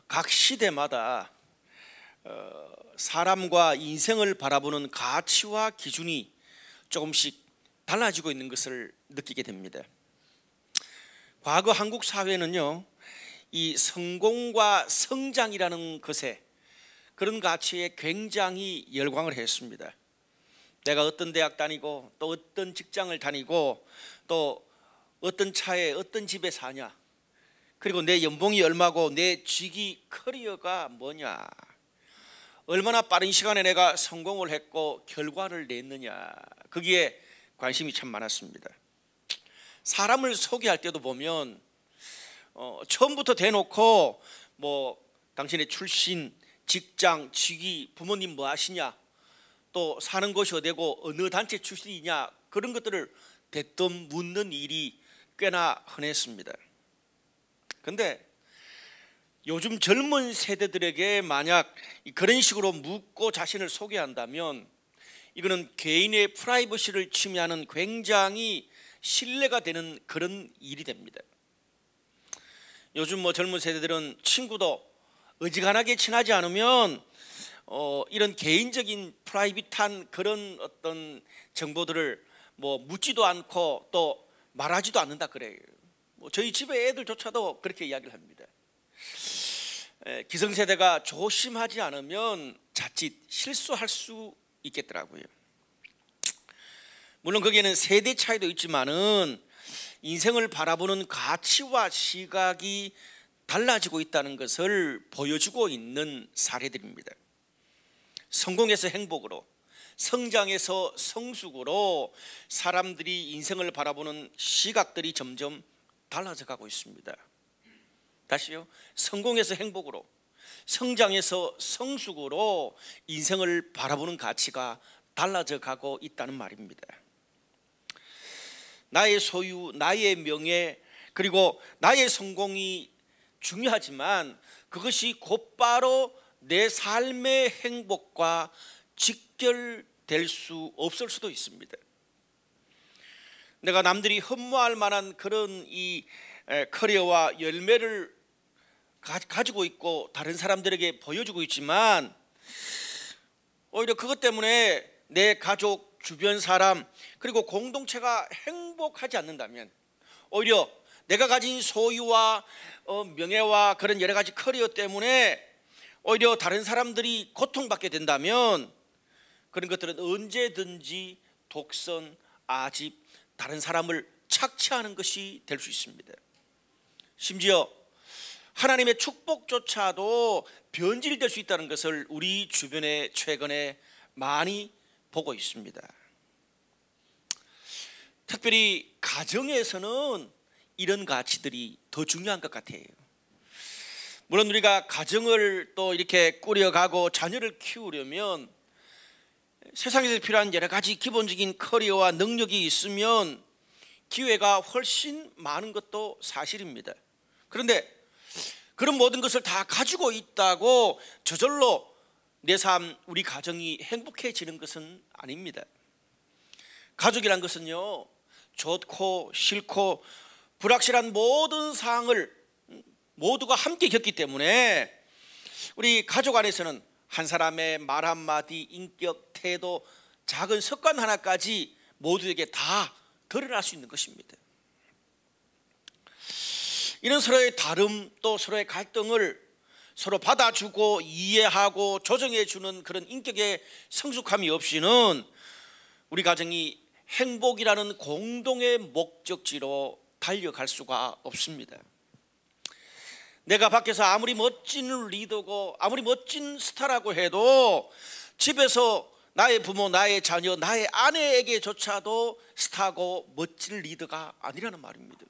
각 시대마다 사람과 인생을 바라보는 가치와 기준이 조금씩 달라지고 있는 것을 느끼게 됩니다. 과거 한국 사회는요, 이 성공과 성장이라는 것에, 그런 가치에 굉장히 열광을 했습니다. 내가 어떤 대학 다니고 또 어떤 직장을 다니고 또 어떤 차에 어떤 집에 사냐, 그리고 내 연봉이 얼마고 내 직위 커리어가 뭐냐, 얼마나 빠른 시간에 내가 성공을 했고 결과를 냈느냐, 거기에 관심이 참 많았습니다. 사람을 소개할 때도 보면 처음부터 대놓고 당신의 출신, 직장, 직위, 부모님 뭐 하시냐, 또 사는 곳이 어디고 어느 단체 출신이냐, 그런 것들을 대뜸 묻는 일이 꽤나 흔했습니다. 그런데 요즘 젊은 세대들에게 만약 그런 식으로 묻고 자신을 소개한다면 이거는 개인의 프라이버시를 침해하는 굉장히 신뢰가 되는 그런 일이 됩니다. 요즘 젊은 세대들은 친구도 어지간하게 친하지 않으면 이런 개인적인 프라이빗한 그런 어떤 정보들을 묻지도 않고 또 말하지도 않는다 그래요. 저희 집에 애들조차도 그렇게 이야기를 합니다. 기성세대가 조심하지 않으면 자칫 실수할 수 있겠더라고요. 물론 거기에는 세대 차이도 있지만은 인생을 바라보는 가치와 시각이 달라지고 있다는 것을 보여주고 있는 사례들입니다. 성공에서 행복으로, 성장에서 성숙으로 사람들이 인생을 바라보는 시각들이 점점 달라져 가고 있습니다. 다시요, 성공에서 행복으로, 성장에서 성숙으로 인생을 바라보는 가치가 달라져 가고 있다는 말입니다. 나의 소유, 나의 명예, 그리고 나의 성공이 중요하지만 그것이 곧바로 내 삶의 행복과 직결될 수 없을 수도 있습니다. 내가 남들이 흠모할 만한 그런 이 커리어와 열매를 가지고 있고 다른 사람들에게 보여주고 있지만 오히려 그것 때문에 내 가족, 주변 사람, 그리고 공동체가 행복하지 않는다면, 오히려 내가 가진 소유와 명예와 그런 여러 가지 커리어 때문에 오히려 다른 사람들이 고통받게 된다면 그런 것들은 언제든지 독선, 아집, 다른 사람을 착취하는 것이 될 수 있습니다. 심지어 하나님의 축복조차도 변질될 수 있다는 것을 우리 주변에 최근에 많이 보고 있습니다. 특별히 가정에서는 이런 가치들이 더 중요한 것 같아요. 물론 우리가 가정을 또 이렇게 꾸려가고 자녀를 키우려면 세상에서 필요한 여러 가지 기본적인 커리어와 능력이 있으면 기회가 훨씬 많은 것도 사실입니다. 그런데 그런 모든 것을 다 가지고 있다고 저절로 내 삶, 우리 가정이 행복해지는 것은 아닙니다. 가족이란 것은요, 좋고 싫고 불확실한 모든 상황을 모두가 함께 겪기 때문에 우리 가족 안에서는 한 사람의 말 한마디, 인격, 태도, 작은 습관 하나까지 모두에게 다 드러날 수 있는 것입니다. 이런 서로의 다름, 또 서로의 갈등을 서로 받아주고 이해하고 조정해주는 그런 인격의 성숙함이 없이는 우리 가정이 행복이라는 공동의 목적지로 달려갈 수가 없습니다. 내가 밖에서 아무리 멋진 리더고 아무리 멋진 스타라고 해도 집에서 나의 부모, 나의 자녀, 나의 아내에게조차도 스타고 멋진 리더가 아니라는 말입니다.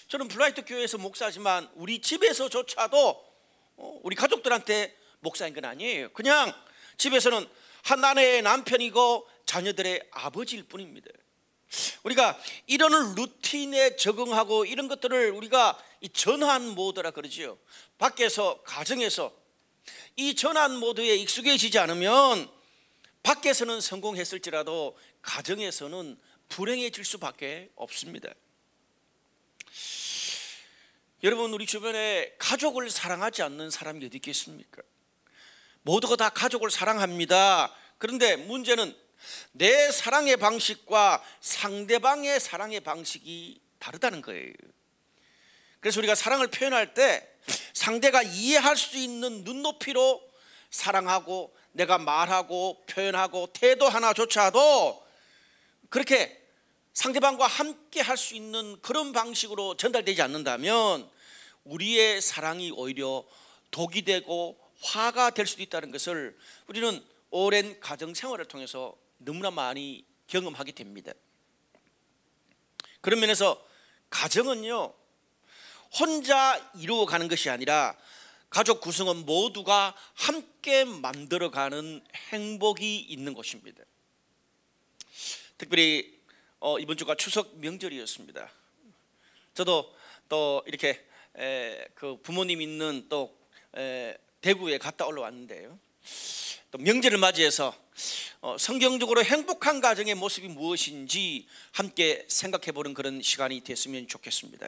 저는 블라이트 교회에서 목사지만 우리 집에서조차도 우리 가족들한테 목사인 건 아니에요. 그냥 집에서는 한 아내의 남편이고 자녀들의 아버지일 뿐입니다. 우리가 이런 루틴에 적응하고 이런 것들을 우리가 이 전환 모드라 그러지요. 밖에서, 가정에서 이 전환 모드에 익숙해지지 않으면 밖에서는 성공했을지라도 가정에서는 불행해질 수밖에 없습니다. 여러분, 우리 주변에 가족을 사랑하지 않는 사람이 어디 있겠습니까? 모두가 다 가족을 사랑합니다. 그런데 문제는 내 사랑의 방식과 상대방의 사랑의 방식이 다르다는 거예요. 그래서 우리가 사랑을 표현할 때 상대가 이해할 수 있는 눈높이로 사랑하고 내가 말하고 표현하고 태도 하나조차도 그렇게 상대방과 함께 할 수 있는 그런 방식으로 전달되지 않는다면 우리의 사랑이 오히려 독이 되고 화가 될 수도 있다는 것을 우리는 오랜 가정생활을 통해서 너무나 많이 경험하게 됩니다. 그런 면에서 가정은요, 혼자 이루어가는 것이 아니라 가족 구성원 모두가 함께 만들어가는 행복이 있는 곳입니다. 특별히 이번 주가 추석 명절이었습니다. 저도 또 이렇게 그 부모님 있는 또 대구에 갔다 올라왔는데요. 또 명절을 맞이해서 성경적으로 행복한 가정의 모습이 무엇인지 함께 생각해보는 그런 시간이 됐으면 좋겠습니다.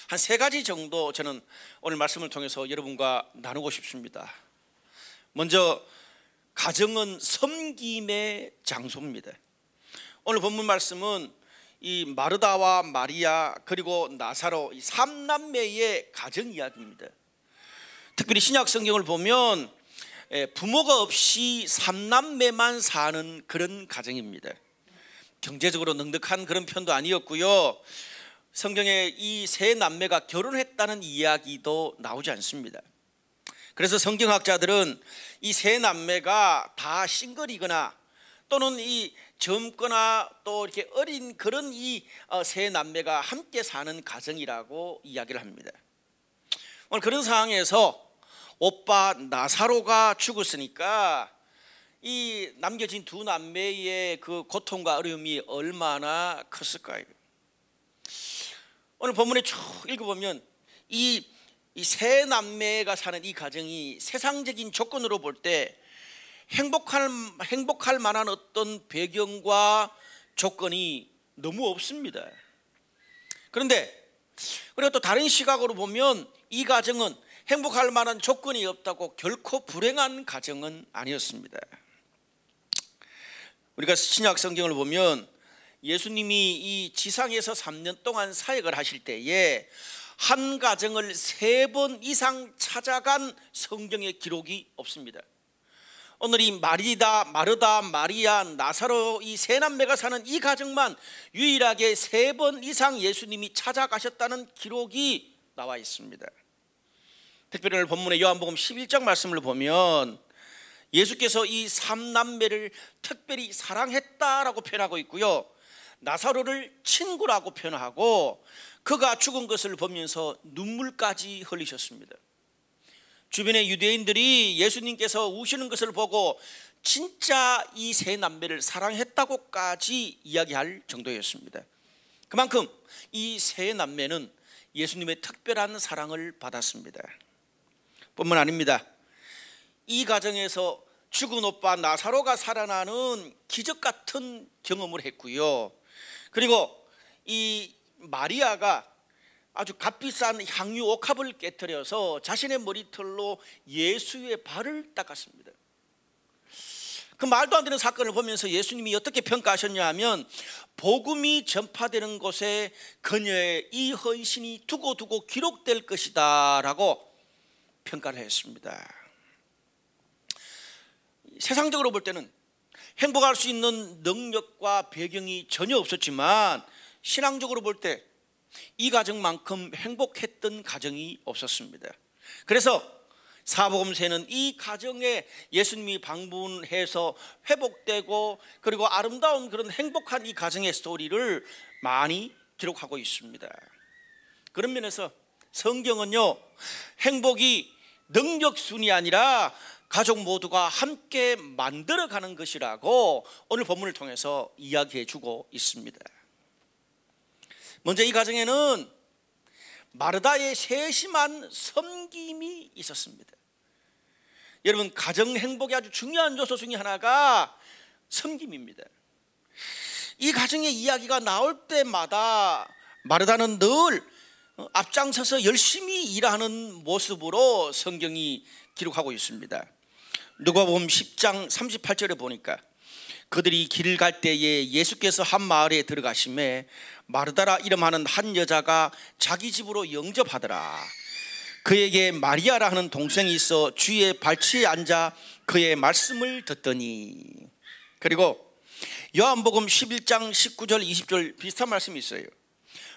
한 3가지 정도 저는 오늘 말씀을 통해서 여러분과 나누고 싶습니다. 먼저, 가정은 섬김의 장소입니다. 오늘 본문 말씀은 이 마르다와 마리아 그리고 나사로 이 3남매의 가정 이야기입니다. 특별히 신약 성경을 보면 부모가 없이 3남매만 사는 그런 가정입니다. 경제적으로 넉넉한 그런 편도 아니었고요. 성경에 이 3남매가 결혼했다는 이야기도 나오지 않습니다. 그래서 성경학자들은 이 3남매가 다 싱글이거나 또는 이 젊거나 또 이렇게 어린 그런 이 3남매가 함께 사는 가정이라고 이야기를 합니다. 오늘 그런 상황에서 오빠 나사로가 죽었으니까 이 남겨진 2남매의 그 고통과 어려움이 얼마나 컸을까요? 오늘 본문에 쭉 읽어보면 이 3남매가 사는 이 가정이 세상적인 조건으로 볼 때 행복할 만한 어떤 배경과 조건이 너무 없습니다. 그런데 우리가 또 다른 시각으로 보면 이 가정은 행복할 만한 조건이 없다고 결코 불행한 가정은 아니었습니다. 우리가 신약 성경을 보면 예수님이 이 지상에서 3년 동안 사역을 하실 때에 한 가정을 3번 이상 찾아간 성경의 기록이 없습니다. 오늘 이 마르다, 마리아, 나사로 이 3남매가 사는 이 가정만 유일하게 3번 이상 예수님이 찾아가셨다는 기록이 나와 있습니다. 특별히 오늘 본문의 요한복음 11장 말씀을 보면 예수께서 이 3남매를 특별히 사랑했다라고 표현하고 있고요, 나사로를 친구라고 표현하고 그가 죽은 것을 보면서 눈물까지 흘리셨습니다. 주변의 유대인들이 예수님께서 우시는 것을 보고 진짜 이 3남매를 사랑했다고까지 이야기할 정도였습니다. 그만큼 이 3남매는 예수님의 특별한 사랑을 받았습니다. 뿐만 아닙니다. 이 가정에서 죽은 오빠 나사로가 살아나는 기적 같은 경험을 했고요. 그리고 이 마리아가 아주 값비싼 향유 옥합을 깨뜨려서 자신의 머리털로 예수의 발을 닦았습니다. 그 말도 안 되는 사건을 보면서 예수님이 어떻게 평가하셨냐 하면 복음이 전파되는 곳에 그녀의 이 헌신이 두고두고 기록될 것이다 라고 평가를 했습니다. 세상적으로 볼 때는 행복할 수 있는 능력과 배경이 전혀 없었지만 신앙적으로 볼 때 이 가정만큼 행복했던 가정이 없었습니다. 그래서 사복음서에는 이 가정에 예수님이 방문해서 회복되고 그리고 아름다운 그런 행복한 이 가정의 스토리를 많이 기록하고 있습니다. 그런 면에서 성경은요, 행복이 능력순이 아니라 가족 모두가 함께 만들어가는 것이라고 오늘 본문을 통해서 이야기해 주고 있습니다. 먼저 이 가정에는 마르다의 세심한 섬김이 있었습니다. 여러분, 가정 행복의 아주 중요한 요소 중에 하나가 섬김입니다. 이 가정의 이야기가 나올 때마다 마르다는 늘 앞장서서 열심히 일하는 모습으로 성경이 기록하고 있습니다. 누가복음 10장 38절에 보니까 그들이 길을 갈 때에 예수께서 한 마을에 들어가심에 마르다라 이름하는 한 여자가 자기 집으로 영접하더라. 그에게 마리아라 하는 동생이 있어 주의 발치에 앉아 그의 말씀을 듣더니. 그리고 요한복음 11장 19절 20절 비슷한 말씀이 있어요.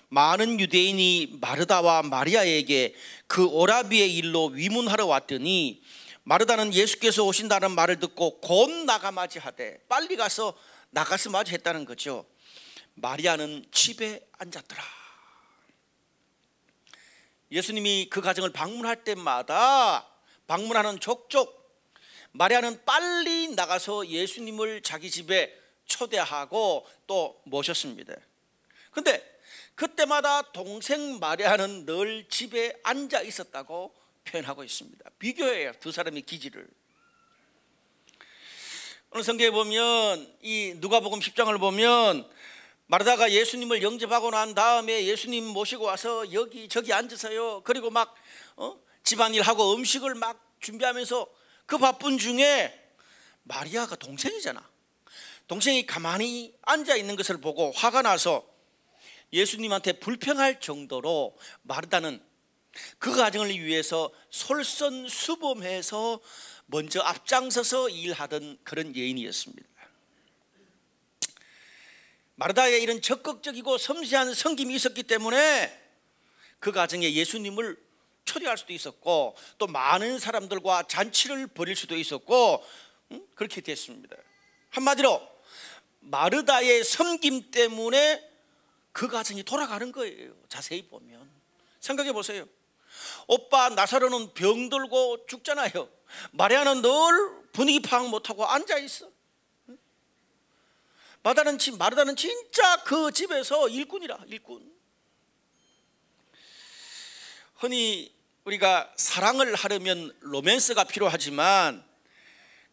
많은 유대인이 마르다와 마리아에게 그 오라비의 일로 위문하러 왔더니 마르다는 예수께서 오신다는 말을 듣고 곧 나가 맞이하되, 빨리 가서 나가서 맞이했다는 거죠. 마리아는 집에 앉았더라. 예수님이 그 가정을 방문할 때마다 방문하는 족족 마리아는 빨리 나가서 예수님을 자기 집에 초대하고 또 모셨습니다. 그런데 그때마다 동생 마리아는 늘 집에 앉아 있었다고 표현하고 있습니다. 비교해요, 두 사람의 기질을. 오늘 성경에 보면 이 누가복음 10장을 보면 마르다가 예수님을 영접하고 난 다음에 예수님 모시고 와서 여기 저기 앉으세요. 그리고 막 집안일하고 음식을 막 준비하면서 그 바쁜 중에 마리아가 동생이잖아. 동생이 가만히 앉아 있는 것을 보고 화가 나서 예수님한테 불평할 정도로 마르다는 그 가정을 위해서 솔선수범해서 먼저 앞장서서 일하던 그런 여인이었습니다. 마르다의 이런 적극적이고 섬세한 섬김이 있었기 때문에 그 가정에 예수님을 초대할 수도 있었고 또 많은 사람들과 잔치를 벌일 수도 있었고 그렇게 됐습니다. 한마디로 마르다의 섬김 때문에 그 가정이 돌아가는 거예요. 자세히 보면 생각해 보세요. 오빠 나사로는 병들고 죽잖아요. 마리아는 늘 분위기 파악 못하고 앉아있어. 마르다는 진짜 그 집에서 일꾼이라, 일꾼. 흔히 우리가 사랑을 하려면 로맨스가 필요하지만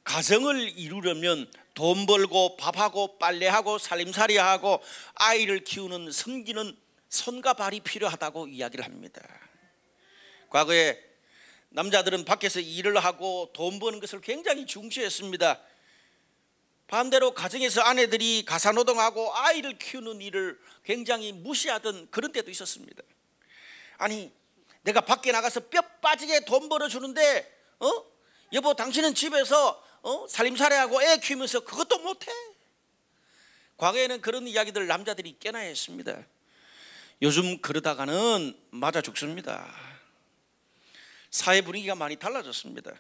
가정을 이루려면 돈 벌고 밥하고 빨래하고 살림살이하고 아이를 키우는 섬기는 손과 발이 필요하다고 이야기를 합니다. 과거에 남자들은 밖에서 일을 하고 돈 버는 것을 굉장히 중시했습니다. 반대로 가정에서 아내들이 가사노동하고 아이를 키우는 일을 굉장히 무시하던 그런 때도 있었습니다. 아니, 내가 밖에 나가서 뼈 빠지게 돈 벌어주는데 여보 당신은 집에서 살림살이하고 애 키우면서 그것도 못해? 과거에는 그런 이야기들 남자들이 꽤나 했습니다. 요즘 그러다가는 맞아 죽습니다. 사회 분위기가 많이 달라졌습니다.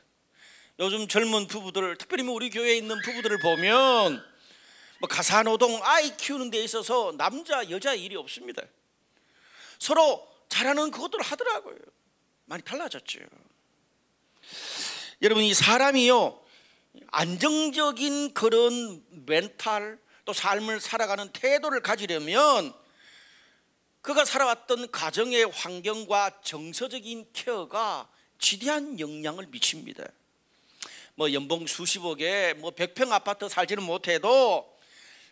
요즘 젊은 부부들, 특별히 우리 교회에 있는 부부들을 보면 가사노동, 아이 키우는 데 있어서 남자 여자 일이 없습니다. 서로 잘하는 그것들을 하더라고요. 많이 달라졌죠. 여러분, 이 사람이요 안정적인 그런 멘탈 또 삶을 살아가는 태도를 가지려면 그가 살아왔던 가정의 환경과 정서적인 케어가 지대한 영향을 미칩니다. 연봉 수십억에 100평 아파트 살지는 못해도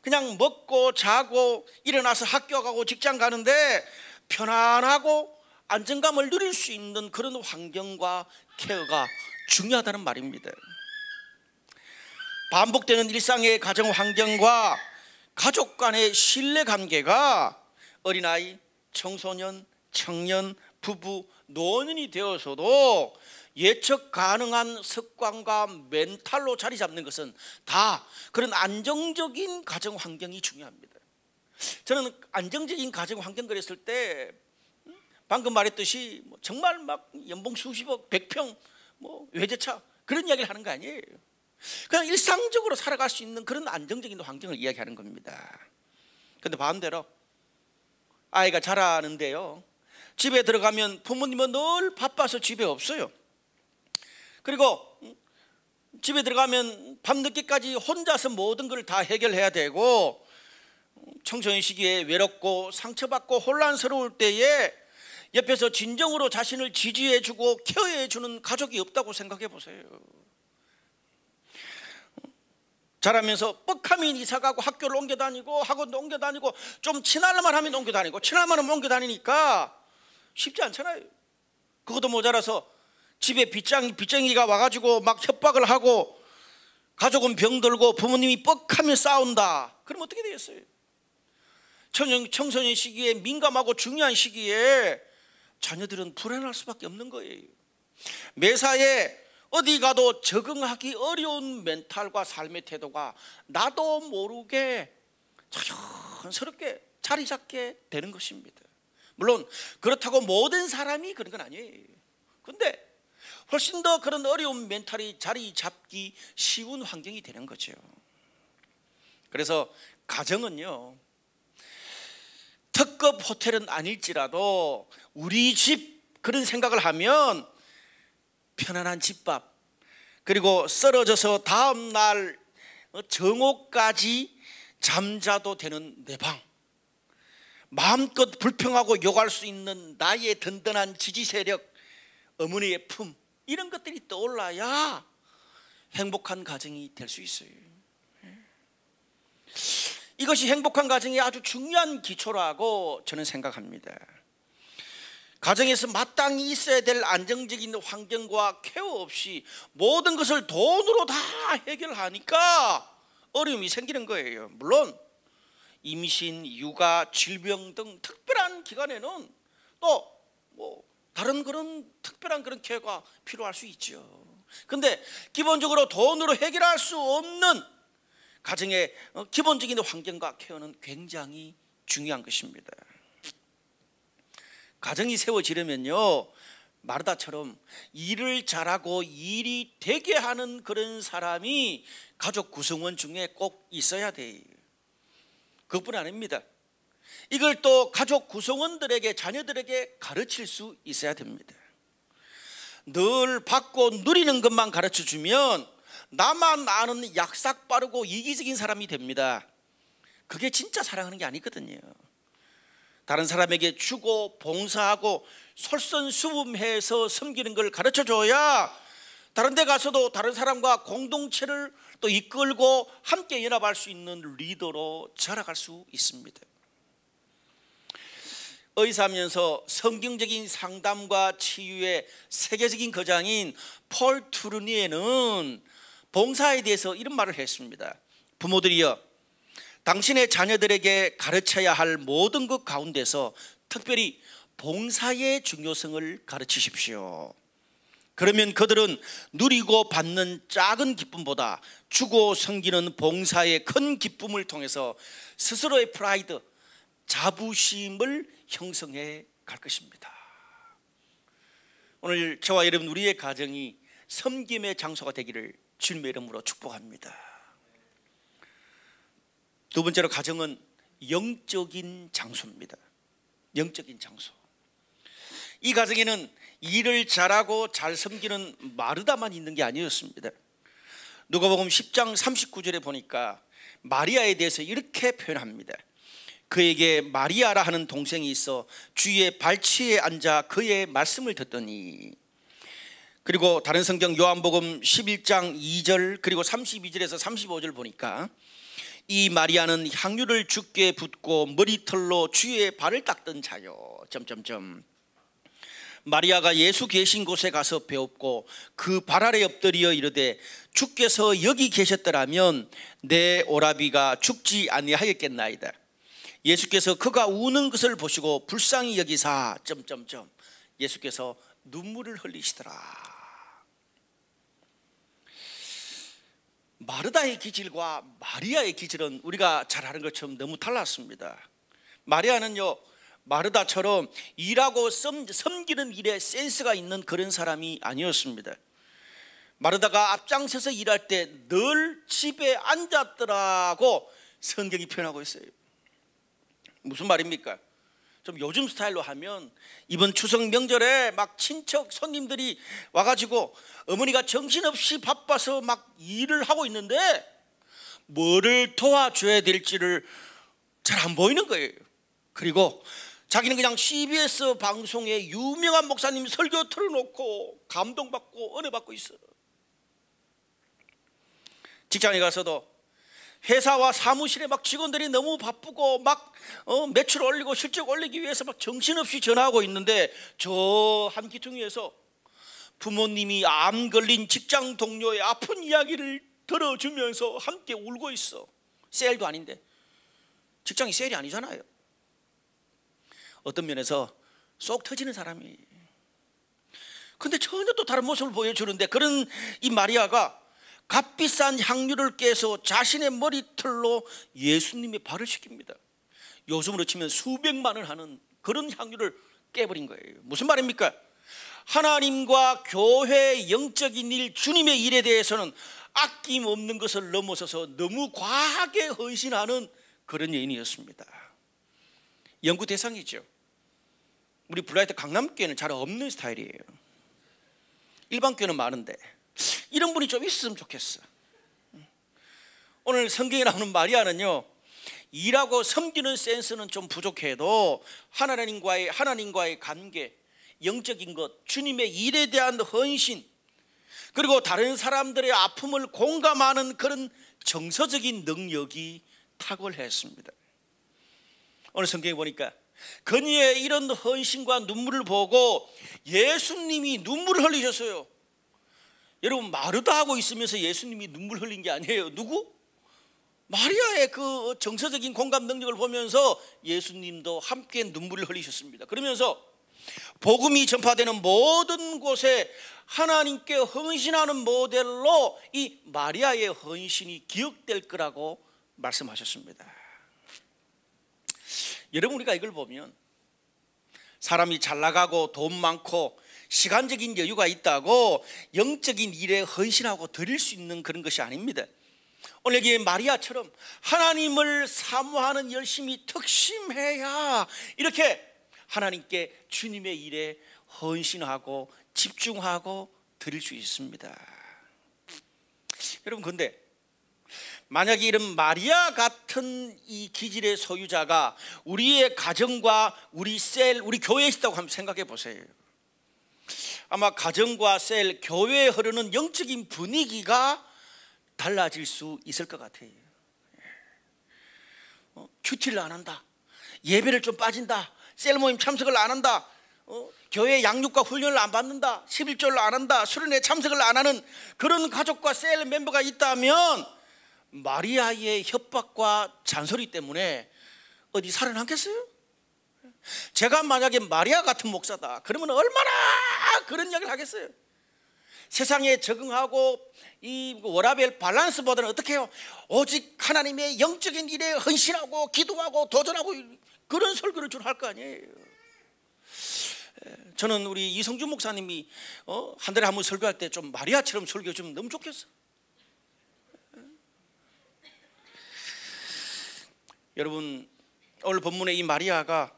그냥 먹고 자고 일어나서 학교 가고 직장 가는데 편안하고 안정감을 누릴 수 있는 그런 환경과 케어가 중요하다는 말입니다. 반복되는 일상의 가정 환경과 가족 간의 신뢰관계가 어린아이, 청소년, 청년, 부부, 노년이 되어서도 예측 가능한 습관과 멘탈로 자리 잡는 것은 다 그런 안정적인 가정 환경이 중요합니다. 저는 안정적인 가정 환경 그랬을 때 방금 말했듯이 정말 막 연봉 수십억, 100평, 외제차 그런 이야기를 하는 거 아니에요. 그냥 일상적으로 살아갈 수 있는 그런 안정적인 환경을 이야기하는 겁니다. 그런데 반대로 아이가 자라는데요, 집에 들어가면 부모님은 늘 바빠서 집에 없어요. 그리고 집에 들어가면 밤늦게까지 혼자서 모든 걸 다 해결해야 되고 청소년 시기에 외롭고 상처받고 혼란스러울 때에 옆에서 진정으로 자신을 지지해주고 케어해주는 가족이 없다고 생각해 보세요. 자라면서 뻑하면 이사가고 학교를 옮겨다니고 학원도 옮겨다니고 좀 친할만 하면 옮겨다니고 친할만 하면 옮겨다니니까 쉽지 않잖아요. 그것도 모자라서 집에 빚쟁이가 와가지고 막 협박을 하고 가족은 병들고 부모님이 뻑하면 싸운다. 그럼 어떻게 되겠어요? 청소년 시기에 민감하고 중요한 시기에 자녀들은 불안할 수밖에 없는 거예요. 매사에 어디 가도 적응하기 어려운 멘탈과 삶의 태도가 나도 모르게 자연스럽게 자리 잡게 되는 것입니다. 물론 그렇다고 모든 사람이 그런 건 아니에요. 근데 훨씬 더 그런 어려운 멘탈이 자리 잡기 쉬운 환경이 되는 거죠. 그래서 가정은요, 특급 호텔은 아닐지라도 우리 집 그런 생각을 하면 편안한 집밥, 그리고 쓰러져서 다음 날 정오까지 잠자도 되는 내 방, 마음껏 불평하고 욕할 수 있는 나의 든든한 지지 세력, 어머니의 품, 이런 것들이 떠올라야 행복한 가정이 될 수 있어요. 이것이 행복한 가정의 아주 중요한 기초라고 저는 생각합니다. 가정에서 마땅히 있어야 될 안정적인 환경과 케어 없이 모든 것을 돈으로 다 해결하니까 어려움이 생기는 거예요. 물론 임신, 육아, 질병 등 특별한 기간에는 또 다른 그런 특별한 그런 케어가 필요할 수 있죠. 근데 기본적으로 돈으로 해결할 수 없는 가정의 기본적인 환경과 케어는 굉장히 중요한 것입니다. 가정이 세워지려면요, 마르다처럼 일을 잘하고 일이 되게 하는 그런 사람이 가족 구성원 중에 꼭 있어야 돼요. 그것뿐 아닙니다. 이걸 또 가족 구성원들에게, 자녀들에게 가르칠 수 있어야 됩니다. 늘 받고 누리는 것만 가르쳐 주면 나만 아는 약삭 빠르고 이기적인 사람이 됩니다. 그게 진짜 사랑하는 게 아니거든요. 다른 사람에게 주고 봉사하고 솔선수범해서 섬기는 걸 가르쳐 줘야 다른 데 가서도 다른 사람과 공동체를 또 이끌고 함께 연합할 수 있는 리더로 자라갈 수 있습니다. 의사하면서 성경적인 상담과 치유의 세계적인 거장인 폴 투르니에는 봉사에 대해서 이런 말을 했습니다. 부모들이여, 당신의 자녀들에게 가르쳐야 할 모든 것 가운데서 특별히 봉사의 중요성을 가르치십시오. 그러면 그들은 누리고 받는 작은 기쁨보다 주고 섬기는 봉사의 큰 기쁨을 통해서 스스로의 프라이드, 자부심을 형성해 갈 것입니다. 오늘 저와 여러분, 우리의 가정이 섬김의 장소가 되기를 주님의 이름으로 축복합니다. 두 번째로, 가정은 영적인 장소입니다. 영적인 장소. 이 가정에는 일을 잘하고 잘 섬기는 마르다만 있는 게 아니었습니다. 누가복음 10장 39절에 보니까 마리아에 대해서 이렇게 표현합니다. 그에게 마리아라 하는 동생이 있어 주의 발치에 앉아 그의 말씀을 듣더니. 그리고 다른 성경 요한복음 11장 2절 그리고 32절에서 35절 보니까 이 마리아는 향유를 주께 붓고 머리털로 주의 발을 닦던 자요. 마리아가 예수 계신 곳에 가서 배웠고 그 발 아래 엎드려 이르되 주께서 여기 계셨더라면 내 오라비가 죽지 아니하였겠나이다. 예수께서 그가 우는 것을 보시고 불쌍히 여기사 예수께서 눈물을 흘리시더라. 마르다의 기질과 마리아의 기질은 우리가 잘 아는 것처럼 너무 달랐습니다. 마리아는요, 마르다처럼 일하고 섬기는 일에 센스가 있는 그런 사람이 아니었습니다. 마르다가 앞장서서 일할 때 늘 집에 앉았더라고 성경이 표현하고 있어요. 무슨 말입니까? 좀 요즘 스타일로 하면 이번 추석 명절에 막 친척 손님들이 와가지고 어머니가 정신없이 바빠서 막 일을 하고 있는데 뭐를 도와줘야 될지를 잘 안 보이는 거예요. 그리고 자기는 그냥 CBS 방송에 유명한 목사님 설교 틀어놓고 감동받고 은혜 받고 있어. 직장에 가서도 회사와 사무실에 막 직원들이 너무 바쁘고 막 매출 올리고 실적 올리기 위해서 막 정신없이 전화하고 있는데 저 한 기퉁이에서 부모님이 암 걸린 직장 동료의 아픈 이야기를 들어주면서 함께 울고 있어. 세일도 아닌데, 직장이 세일이 아니잖아요. 어떤 면에서 쏙 터지는 사람이, 근데 전혀 또 다른 모습을 보여주는데, 그런 이 마리아가 값비싼 향유를 깨서 자신의 머리털로 예수님의 발을 씻깁니다. 요즘으로 치면 수백만 원 하는 그런 향유를 깨버린 거예요. 무슨 말입니까? 하나님과 교회의 영적인 일, 주님의 일에 대해서는 아낌없는 것을 넘어서서 너무 과하게 헌신하는 그런 여인이었습니다. 연구 대상이죠. 우리 블라이트 강남교회는 잘 없는 스타일이에요. 일반 교회는 많은데 이런 분이 좀 있었으면 좋겠어. 오늘 성경에 나오는 마리아는요, 일하고 섬기는 센스는 좀 부족해도 하나님과의 관계, 영적인 것, 주님의 일에 대한 헌신, 그리고 다른 사람들의 아픔을 공감하는 그런 정서적인 능력이 탁월했습니다. 오늘 성경에 보니까 그녀의 이런 헌신과 눈물을 보고 예수님이 눈물을 흘리셨어요. 여러분, 마르다 하고 있으면서 예수님이 눈물 흘린 게 아니에요. 누구? 마리아의 그 정서적인 공감 능력을 보면서 예수님도 함께 눈물을 흘리셨습니다. 그러면서 복음이 전파되는 모든 곳에 하나님께 헌신하는 모델로 이 마리아의 헌신이 기억될 거라고 말씀하셨습니다. 여러분, 우리가 이걸 보면 사람이 잘 나가고 돈 많고 시간적인 여유가 있다고 영적인 일에 헌신하고 드릴 수 있는 그런 것이 아닙니다. 오늘 여기 마리아처럼 하나님을 사모하는 열심이 특심해야 이렇게 하나님께 주님의 일에 헌신하고 집중하고 드릴 수 있습니다. 여러분, 근데 만약에 이런 마리아 같은 이 기질의 소유자가 우리의 가정과 우리 교회에 있다고 한번 생각해 보세요. 아마 가정과 교회에 흐르는 영적인 분위기가 달라질 수 있을 것 같아요. 큐티를 안 한다, 예배를 좀 빠진다, 셀 모임 참석을 안 한다, 교회 양육과 훈련을 안 받는다, 11조를 안 한다, 수련회 참석을 안 하는 그런 가족과 셀 멤버가 있다면 마리아의 협박과 잔소리 때문에 어디 살아남겠어요? 제가 만약에 마리아 같은 목사다 그러면 얼마나 그런 이야기를 하겠어요? 세상에 적응하고 이 워라밸 밸런스보다는 어떻게 해요? 오직 하나님의 영적인 일에 헌신하고 기도하고 도전하고 그런 설교를 주로 할 거 아니에요. 저는 우리 이성준 목사님이 한 달에 한 번 설교할 때 좀 마리아처럼 설교 좀 너무 좋겠어. 여러분, 오늘 본문의 이 마리아가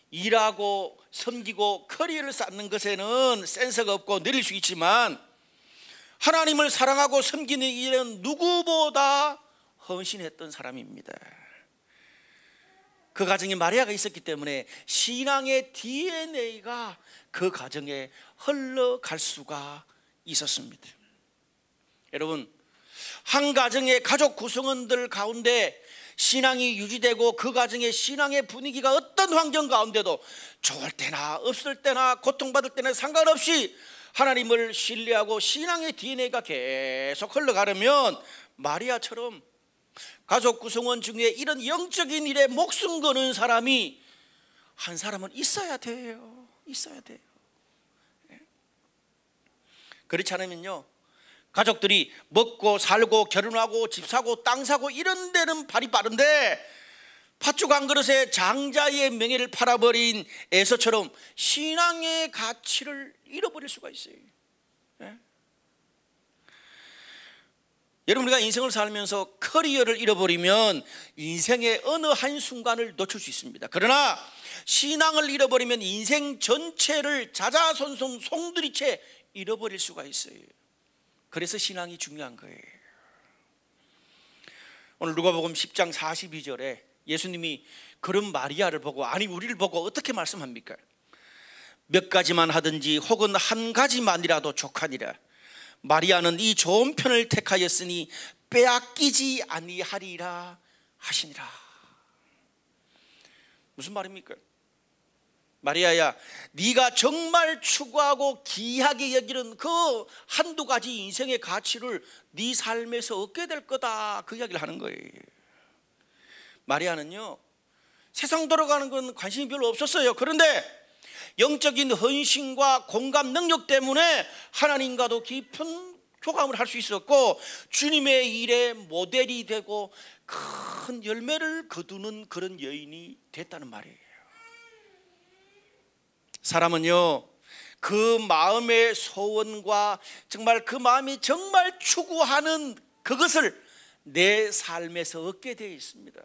일하고 섬기고 커리어를 쌓는 것에는 센스가 없고 느릴 수 있지만 하나님을 사랑하고 섬기는 일은 누구보다 헌신했던 사람입니다. 그 가정에 마리아가 있었기 때문에 신앙의 DNA가 그 가정에 흘러갈 수가 있었습니다. 여러분, 한 가정의 가족 구성원들 가운데 신앙이 유지되고 그 가정의 신앙의 분위기가 어떤 환경 가운데도 좋을 때나 없을 때나 고통받을 때나 상관없이 하나님을 신뢰하고 신앙의 DNA가 계속 흘러가려면 마리아처럼 가족 구성원 중에 이런 영적인 일에 목숨 거는 사람이 한 사람은 있어야 돼요. 있어야 돼요. 그렇지 않으면요, 가족들이 먹고 살고 결혼하고 집 사고 땅 사고 이런 데는 발이 빠른데 팥죽 한 그릇에 장자의 명예를 팔아버린 에서처럼 신앙의 가치를 잃어버릴 수가 있어요. 여러분, 우리가 인생을 살면서 커리어를 잃어버리면 인생의 어느 한순간을 놓칠 수 있습니다. 그러나 신앙을 잃어버리면 인생 전체를 자자손손 송두리째 잃어버릴 수가 있어요. 그래서 신앙이 중요한 거예요. 오늘 누가복음 10장 42절에 예수님이 그런 마리아를 보고, 아니 우리를 보고 어떻게 말씀합니까? 몇 가지만 하든지 혹은 한 가지만이라도 족하니라. 마리아는 이 좋은 편을 택하였으니 빼앗기지 아니하리라 하시니라. 무슨 말입니까? 마리아야, 네가 정말 추구하고 귀하게 여기는 그 한두 가지 인생의 가치를 네 삶에서 얻게 될 거다, 그 이야기를 하는 거예요. 마리아는요, 세상 돌아가는 건 관심이 별로 없었어요. 그런데 영적인 헌신과 공감 능력 때문에 하나님과도 깊은 교감을 할 수 있었고, 주님의 일에 모델이 되고 큰 열매를 거두는 그런 여인이 됐다는 말이에요. 사람은요, 그 마음의 소원과 정말 그 마음이 정말 추구하는 그것을 내 삶에서 얻게 되어 있습니다.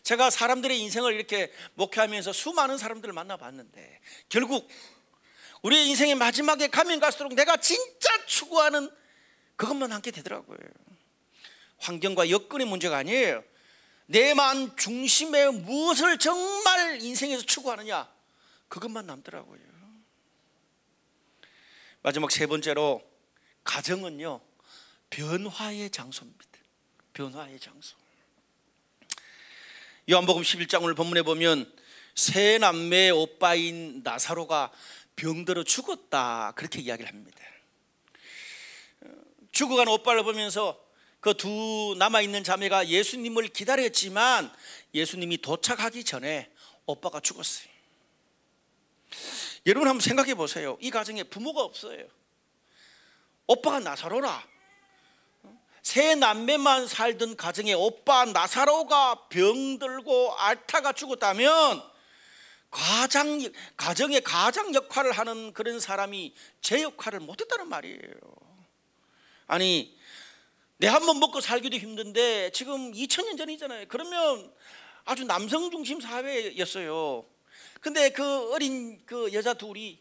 제가 사람들의 인생을 이렇게 목회하면서 수많은 사람들을 만나봤는데, 결국 우리의 인생의 마지막에 가면 갈수록 내가 진짜 추구하는 그것만 남게 되더라고요. 환경과 여건의 문제가 아니에요. 내 마음 중심에 무엇을 정말 인생에서 추구하느냐, 그것만 남더라고요. 마지막 세 번째로, 가정은요, 변화의 장소입니다. 변화의 장소. 요한복음 11장 오늘 본문에 보면 세 남매의 오빠인 나사로가 병들어 죽었다, 그렇게 이야기를 합니다. 죽어간 오빠를 보면서 그 두 남아있는 자매가 예수님을 기다렸지만 예수님이 도착하기 전에 오빠가 죽었어요. 여러분 한번 생각해 보세요. 이 가정에 부모가 없어요. 오빠가 나사로라. 세 남매만 살던 가정에 오빠 나사로가 병들고 앓다가 죽었다면 가정의 가장 역할을 하는 그런 사람이 제 역할을 못했다는 말이에요. 아니, 내 한 번 먹고 살기도 힘든데 지금 2000년 전이잖아요. 그러면 아주 남성 중심 사회였어요. 근데 그 어린 그 여자 둘이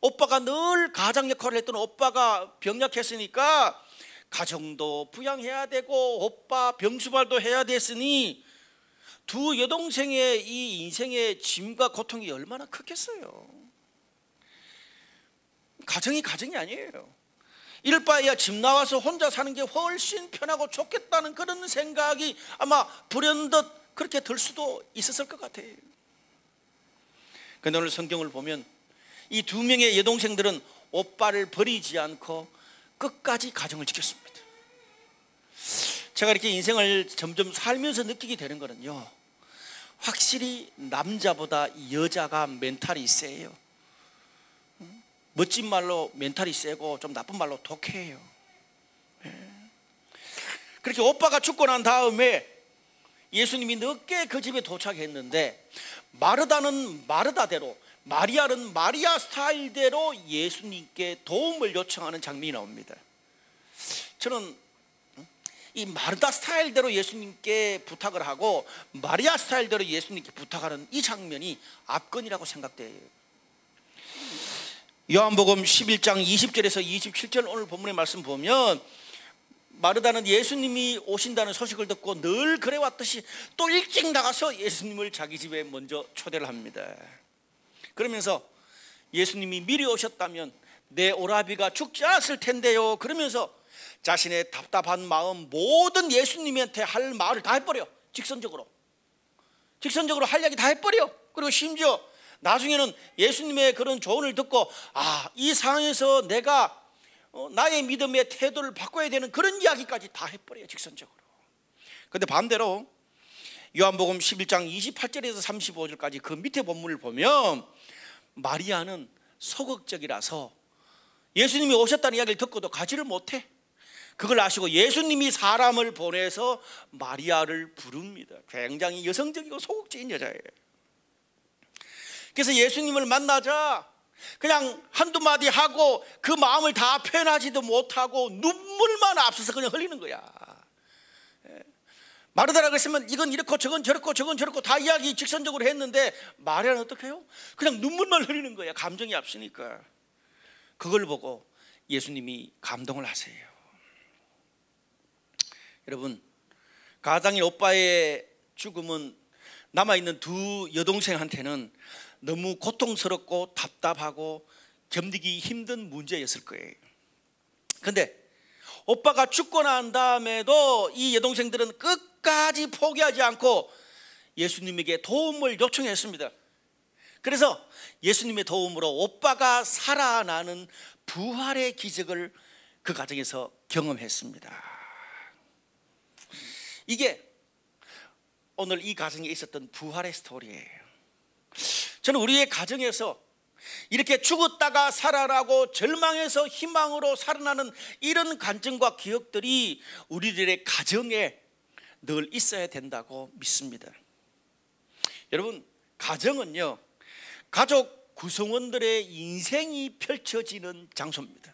오빠가 늘 가장 역할을 했던 오빠가 병약했으니까 가정도 부양해야 되고 오빠 병수발도 해야 됐으니 두 여동생의 이 인생의 짐과 고통이 얼마나 크겠어요. 가정이 아니에요. 이럴 바에야 집 나와서 혼자 사는 게 훨씬 편하고 좋겠다는 그런 생각이 아마 불현듯 그렇게 들 수도 있었을 것 같아요. 그런데 오늘 성경을 보면 이 두 명의 여동생들은 오빠를 버리지 않고 끝까지 가정을 지켰습니다. 제가 이렇게 인생을 점점 살면서 느끼게 되는 거는요, 확실히 남자보다 여자가 멘탈이 세요. 멋진 말로 멘탈이 세고 좀 나쁜 말로 독해요. 그렇게 오빠가 죽고 난 다음에 예수님이 늦게 그 집에 도착했는데 마르다는 마르다대로, 마리아는 마리아 스타일대로 예수님께 도움을 요청하는 장면이 나옵니다. 저는 이 마르다 스타일대로 예수님께 부탁을 하고 마리아 스타일대로 예수님께 부탁하는 이 장면이 압권이라고 생각돼요. 요한복음 11장 20절에서 27절 오늘 본문의 말씀 보면 마르다는 예수님이 오신다는 소식을 듣고 늘 그래왔듯이 또 일찍 나가서 예수님을 자기 집에 먼저 초대를 합니다. 그러면서 예수님이 미리 오셨다면 내 오라비가 죽지 않았을 텐데요, 그러면서 자신의 답답한 마음, 모든 예수님한테 할 말을 다 해버려. 직선적으로 할 이야기 다 해버려. 그리고 심지어 나중에는 예수님의 그런 조언을 듣고 이 상황에서 내가 나의 믿음의 태도를 바꿔야 되는 그런 이야기까지 다 해버려요, 직선적으로. 그런데 반대로 요한복음 11장 28절에서 35절까지 그 밑에 본문을 보면 마리아는 소극적이라서 예수님이 오셨다는 이야기를 듣고도 가지를 못해. 그걸 아시고 예수님이 사람을 보내서 마리아를 부릅니다. 굉장히 여성적이고 소극적인 여자예요. 그래서 예수님을 만나자 그냥 한두 마디 하고 그 마음을 다 표현하지도 못하고 눈물만 앞서서 그냥 흘리는 거야. 마르다라고 했으면 이건 이렇고 저건 저렇고 저건 저렇고 다 이야기 직선적으로 했는데 마리아는 어떻게 해요? 그냥 눈물만 흘리는 거야. 감정이 앞서니까. 그걸 보고 예수님이 감동을 하세요. 여러분, 가장의 오빠의 죽음은 남아있는 두 여동생한테는 너무 고통스럽고 답답하고 견디기 힘든 문제였을 거예요. 그런데 오빠가 죽고 난 다음에도 이 여동생들은 끝까지 포기하지 않고 예수님에게 도움을 요청했습니다. 그래서 예수님의 도움으로 오빠가 살아나는 부활의 기적을 그 가정에서 경험했습니다. 이게 오늘 이 가정에 있었던 부활의 스토리예요. 저는 우리의 가정에서 이렇게 죽었다가 살아나고 절망에서 희망으로 살아나는 이런 간증과 기억들이 우리들의 가정에 늘 있어야 된다고 믿습니다. 여러분, 가정은요, 가족 구성원들의 인생이 펼쳐지는 장소입니다.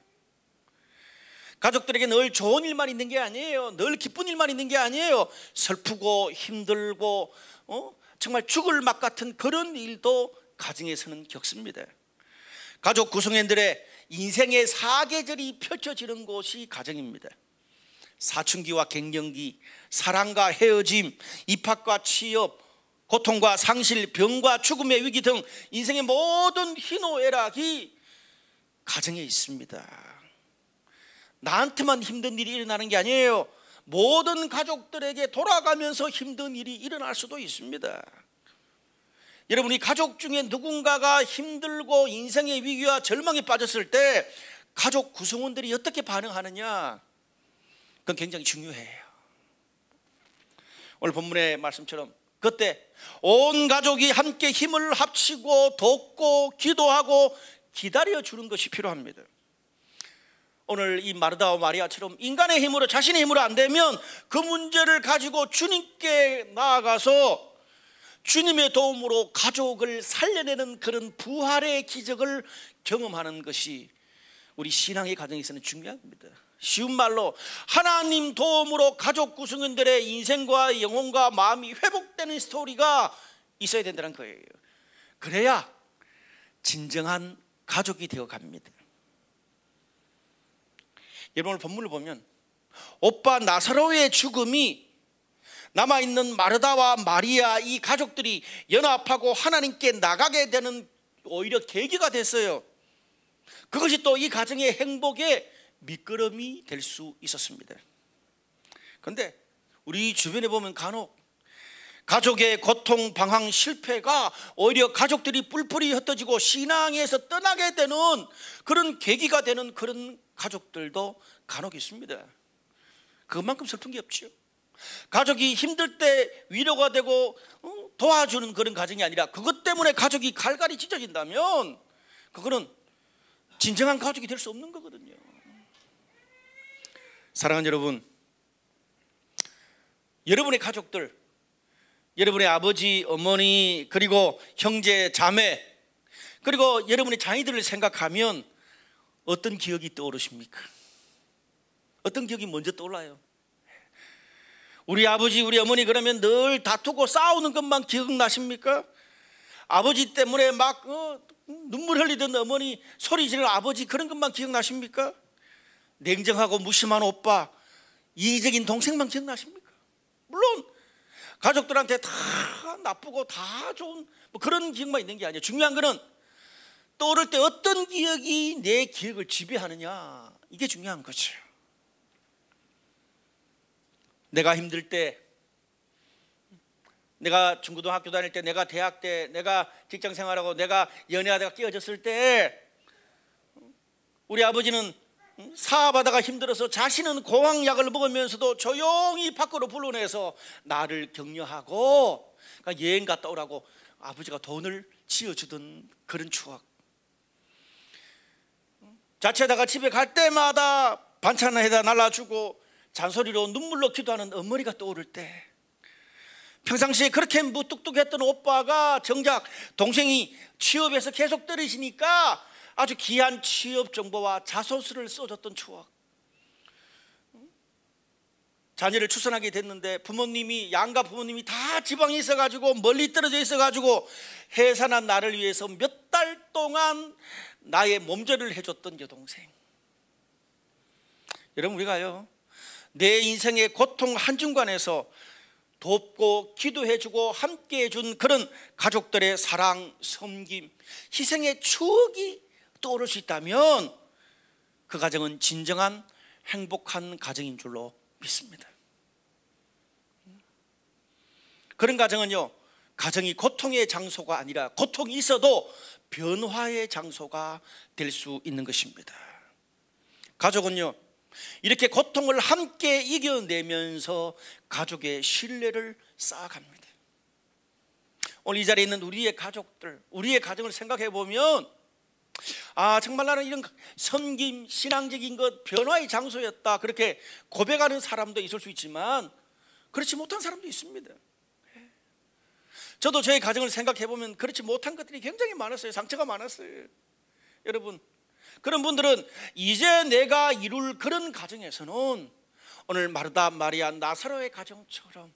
가족들에게 늘 좋은 일만 있는 게 아니에요. 늘 기쁜 일만 있는 게 아니에요. 슬프고 힘들고 정말 죽을 맛 같은 그런 일도 가정에서는 겪습니다. 가족 구성원들의 인생의 사계절이 펼쳐지는 곳이 가정입니다. 사춘기와 갱년기, 사랑과 헤어짐, 입학과 취업, 고통과 상실, 병과 죽음의 위기 등 인생의 모든 희노애락이 가정에 있습니다. 나한테만 힘든 일이 일어나는 게 아니에요. 모든 가족들에게 돌아가면서 힘든 일이 일어날 수도 있습니다. 여러분이 가족 중에 누군가가 힘들고 인생의 위기와 절망에 빠졌을 때 가족 구성원들이 어떻게 반응하느냐, 그건 굉장히 중요해요. 오늘 본문의 말씀처럼 그때 온 가족이 함께 힘을 합치고 돕고 기도하고 기다려주는 것이 필요합니다. 오늘 이 마르다와 마리아처럼 인간의 힘으로, 자신의 힘으로 안 되면 그 문제를 가지고 주님께 나아가서 주님의 도움으로 가족을 살려내는 그런 부활의 기적을 경험하는 것이 우리 신앙의 가정에서는 중요한 겁니다. 쉬운 말로 하나님 도움으로 가족 구성원들의 인생과 영혼과 마음이 회복되는 스토리가 있어야 된다는 거예요. 그래야 진정한 가족이 되어 갑니다. 여러분, 본문을 보면 오빠 나사로의 죽음이 남아있는 마르다와 마리아 이 가족들이 연합하고 하나님께 나가게 되는 오히려 계기가 됐어요. 그것이 또 이 가정의 행복의 밑거름이 될 수 있었습니다. 그런데 우리 주변에 보면 간혹 가족의 고통, 방황, 실패가 오히려 가족들이 뿔뿔이 흩어지고 신앙에서 떠나게 되는 그런 계기가 되는 그런 가족들도 간혹 있습니다. 그만큼 슬픈 게 없죠. 가족이 힘들 때 위로가 되고 도와주는 그런 가정이 아니라 그것 때문에 가족이 갈갈이 찢어진다면 그거는 진정한 가족이 될 수 없는 거거든요. 사랑하는 여러분, 여러분의 가족들, 여러분의 아버지, 어머니, 그리고 형제, 자매, 그리고 여러분의 자녀들을 생각하면 어떤 기억이 떠오르십니까? 어떤 기억이 먼저 떠올라요? 우리 아버지, 우리 어머니 그러면 늘 다투고 싸우는 것만 기억나십니까? 아버지 때문에 막 눈물 흘리던 어머니, 소리 지르는 아버지, 그런 것만 기억나십니까? 냉정하고 무심한 오빠, 이기적인 동생만 기억나십니까? 물론 가족들한테 다 나쁘고 다 좋은 그런 기억만 있는 게 아니에요. 중요한 거는 떠오를 때 어떤 기억이 내 기억을 지배하느냐, 이게 중요한 거죠. 내가 힘들 때, 내가 중고등학교 다닐 때, 내가 대학 때, 내가 직장 생활하고 내가 연애하다가 깨어졌을 때 우리 아버지는 사업하다가 힘들어서 자신은 공황약을 먹으면서도 조용히 밖으로 불러내서 나를 격려하고 그러니까 여행 갔다 오라고 아버지가 돈을 지어주던 그런 추억. 자취하다가 집에 갈 때마다 반찬을 해다 날라주고 잔소리로 눈물로 기도하는 어머니가 떠오를 때, 평상시에 그렇게 무뚝뚝했던 오빠가 정작 동생이 취업해서 계속 떨어지니까 아주 귀한 취업 정보와 자소서를 써줬던 추억. 자녀를 출산하게 됐는데 부모님이, 양가 부모님이 다 지방에 있어가지고 멀리 떨어져 있어가지고 해산한 나를 위해서 몇 달 동안 나의 몸조리를 해줬던 여동생. 여러분, 우리가요 내 인생의 고통 한중간에서 돕고 기도해주고 함께해준 그런 가족들의 사랑, 섬김, 희생의 추억이 떠오를 수 있다면 그 가정은 진정한 행복한 가정인 줄로 믿습니다. 그런 가정은요, 가정이 고통의 장소가 아니라 고통이 있어도 변화의 장소가 될 수 있는 것입니다. 가족은요, 이렇게 고통을 함께 이겨내면서 가족의 신뢰를 쌓아갑니다. 오늘 이 자리에 있는 우리의 가족들, 우리의 가정을 생각해 보면 정말 나는 이런 섬김, 신앙적인 것, 변화의 장소였다, 그렇게 고백하는 사람도 있을 수 있지만 그렇지 못한 사람도 있습니다. 저도 저의 가정을 생각해 보면 그렇지 못한 것들이 굉장히 많았어요. 상처가 많았어요. 여러분, 그런 분들은 이제 내가 이룰 그런 가정에서는 오늘 마르다, 마리아, 나사로의 가정처럼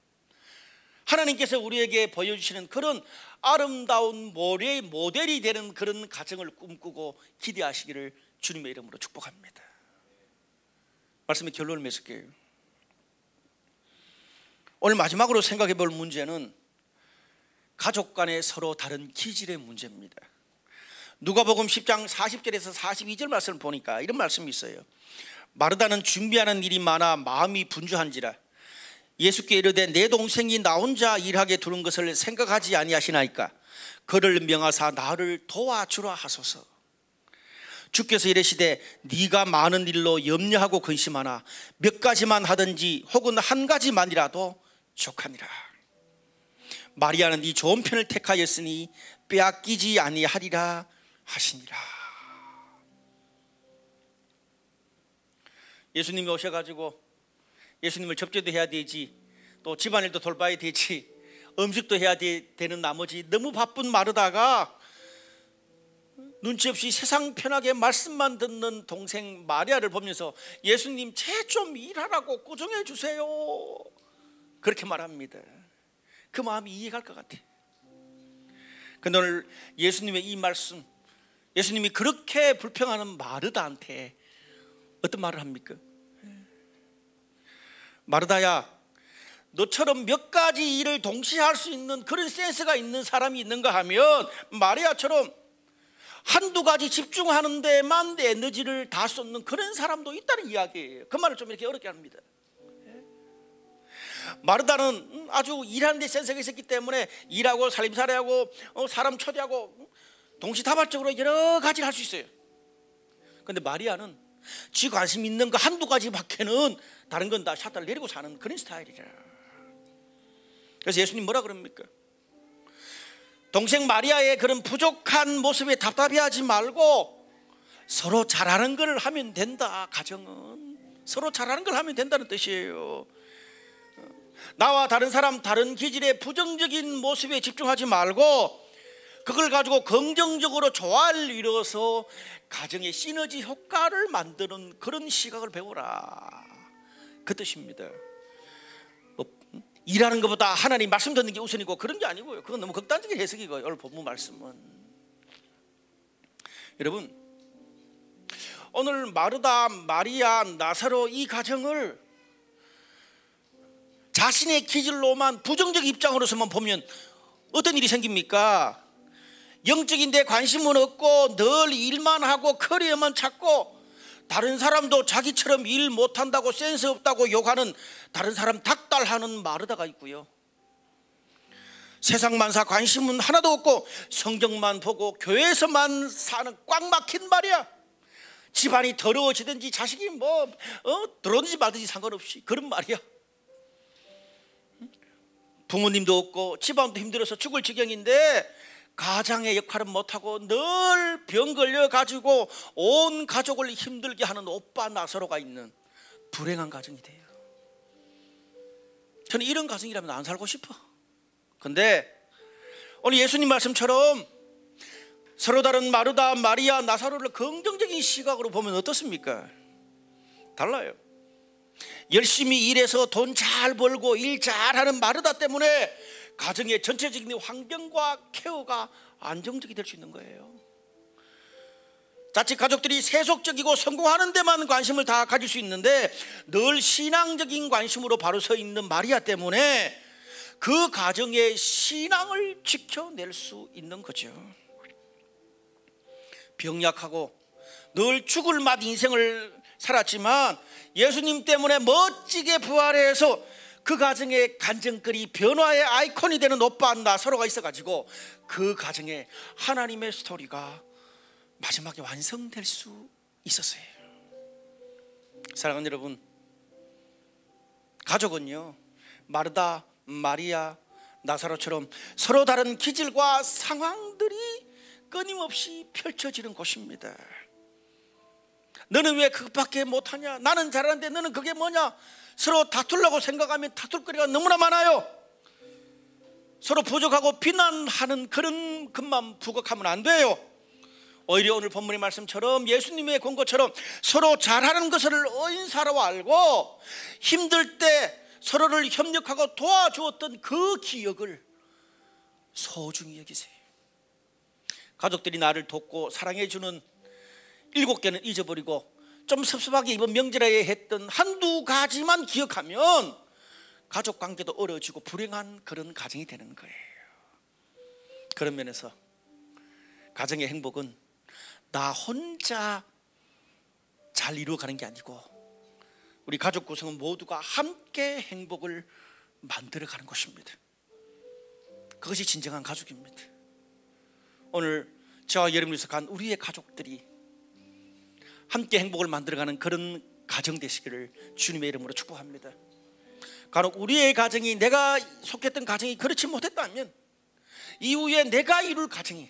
하나님께서 우리에게 보여주시는 그런 아름다운 모델이 되는 그런 가정을 꿈꾸고 기대하시기를 주님의 이름으로 축복합니다. 말씀의 결론을 맺을게요. 오늘 마지막으로 생각해 볼 문제는 가족 간의 서로 다른 기질의 문제입니다. 누가복음 10장 40절에서 42절 말씀을 보니까 이런 말씀이 있어요. 마르다는 준비하는 일이 많아 마음이 분주한지라 예수께 이르되 내 동생이 나 혼자 일하게 두는 것을 생각하지 아니하시나이까 그를 명하사 나를 도와주라 하소서. 주께서 이르시되 네가 많은 일로 염려하고 근심하나 몇 가지만 하든지 혹은 한 가지만이라도 족하니라. 마리아는 네 좋은 편을 택하였으니 빼앗기지 아니하리라 하시니라. 예수님이 오셔가지고 예수님을 접대도 해야 되지, 또 집안일도 돌봐야 되지, 음식도 해야 되는 나머지 너무 바쁜 마르다가 눈치 없이 세상 편하게 말씀만 듣는 동생 마리아를 보면서 예수님 쟤 좀 일하라고 꾸중해 주세요, 그렇게 말합니다. 그 마음이 이해갈 것 같아요. 그런데 오늘 예수님의 이 말씀, 예수님이 그렇게 불평하는 마르다한테 어떤 말을 합니까? 마르다야, 너처럼 몇 가지 일을 동시에 할 수 있는 그런 센스가 있는 사람이 있는가 하면 마리아처럼 한두 가지 집중하는 데만 에너지를 다 쏟는 그런 사람도 있다는 이야기예요. 그 말을 좀 이렇게 어렵게 합니다. 마르다는 아주 일하는 데 센스가 있었기 때문에 일하고 살림살이하고 사람 초대하고 동시다발적으로 여러 가지를 할 수 있어요. 그런데 마리아는 지 관심 있는 거 한두 가지 밖에는 다른 건 다 샷다를 내리고 사는 그런 스타일이라. 그래서 예수님 뭐라 그럽니까? 동생 마리아의 그런 부족한 모습에 답답해하지 말고 서로 잘하는 걸 하면 된다. 가정은 서로 잘하는 걸 하면 된다는 뜻이에요. 나와 다른 사람, 다른 기질의 부정적인 모습에 집중하지 말고 그걸 가지고 긍정적으로 조화를 이뤄서 가정의 시너지 효과를 만드는 그런 시각을 배우라, 그 뜻입니다. 일하는 것보다 하나님 말씀 듣는 게 우선이고 그런 게 아니고요. 그건 너무 극단적인 해석이고, 오늘 본문 말씀은 여러분, 오늘 마르다, 마리아, 나사로 이 가정을 자신의 기질로만 부정적 입장으로서만 보면 어떤 일이 생깁니까? 영적인 데 관심은 없고 늘 일만 하고 커리어만 찾고 다른 사람도 자기처럼 일 못한다고 센스 없다고 욕하는, 다른 사람 닥달하는 마르다가 있고요. 세상 만사 관심은 하나도 없고 성경만 보고 교회에서만 사는 꽉 막힌 말이야. 집안이 더러워지든지 자식이 들어오든지 말든지 상관없이 그런 말이야. 부모님도 없고 집안도 힘들어서 죽을 지경인데 가장의 역할은 못하고 늘 병 걸려가지고 온 가족을 힘들게 하는 오빠 나사로가 있는 불행한 가정이 돼요. 저는 이런 가정이라면 안 살고 싶어. 근데 오늘 예수님 말씀처럼 서로 다른 마르다, 마리아, 나사로를 긍정적인 시각으로 보면 어떻습니까? 달라요. 열심히 일해서 돈 잘 벌고 일 잘하는 마르다 때문에 가정의 전체적인 환경과 케어가 안정적이 될 수 있는 거예요. 자칫 가족들이 세속적이고 성공하는 데만 관심을 다 가질 수 있는데 늘 신앙적인 관심으로 바로 서 있는 마리아 때문에 그 가정의 신앙을 지켜낼 수 있는 거죠. 병약하고 늘 죽을 맛 인생을 살았지만 예수님 때문에 멋지게 부활해서 그 가정의 간증거리, 변화의 아이콘이 되는 오빠 나 서로가 있어가지고 그 가정에 하나님의 스토리가 마지막에 완성될 수 있었어요. 사랑하는 여러분, 가족은요 마르다, 마리아, 나사로처럼 서로 다른 기질과 상황들이 끊임없이 펼쳐지는 곳입니다. 너는 왜 그것밖에 못하냐? 나는 잘하는데 너는 그게 뭐냐? 서로 다투려고 생각하면 다툴 거리가 너무나 많아요. 서로 부족하고 비난하는 그런 것만 부각하면 안 돼요. 오히려 오늘 본문의 말씀처럼 예수님의 권고처럼 서로 잘하는 것을 은사로 알고 힘들 때 서로를 협력하고 도와주었던 그 기억을 소중히 여기세요. 가족들이 나를 돕고 사랑해주는 7개는 잊어버리고 좀 섭섭하게 이번 명절에 했던 한두 가지만 기억하면 가족관계도 어려워지고 불행한 그런 가정이 되는 거예요. 그런 면에서 가정의 행복은 나 혼자 잘 이루어가는 게 아니고 우리 가족 구성은 모두가 함께 행복을 만들어가는 것입니다. 그것이 진정한 가족입니다. 오늘 저와 여러분이 속한 우리의 가족들이 함께 행복을 만들어가는 그런 가정 되시기를 주님의 이름으로 축복합니다. 간혹 우리의 가정이, 내가 속했던 가정이 그렇지 못했다면 이후에 내가 이룰 가정이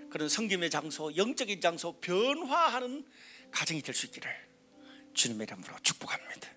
그런 성김의 장소, 영적인 장소, 변화하는 가정이 될 수 있기를 주님의 이름으로 축복합니다.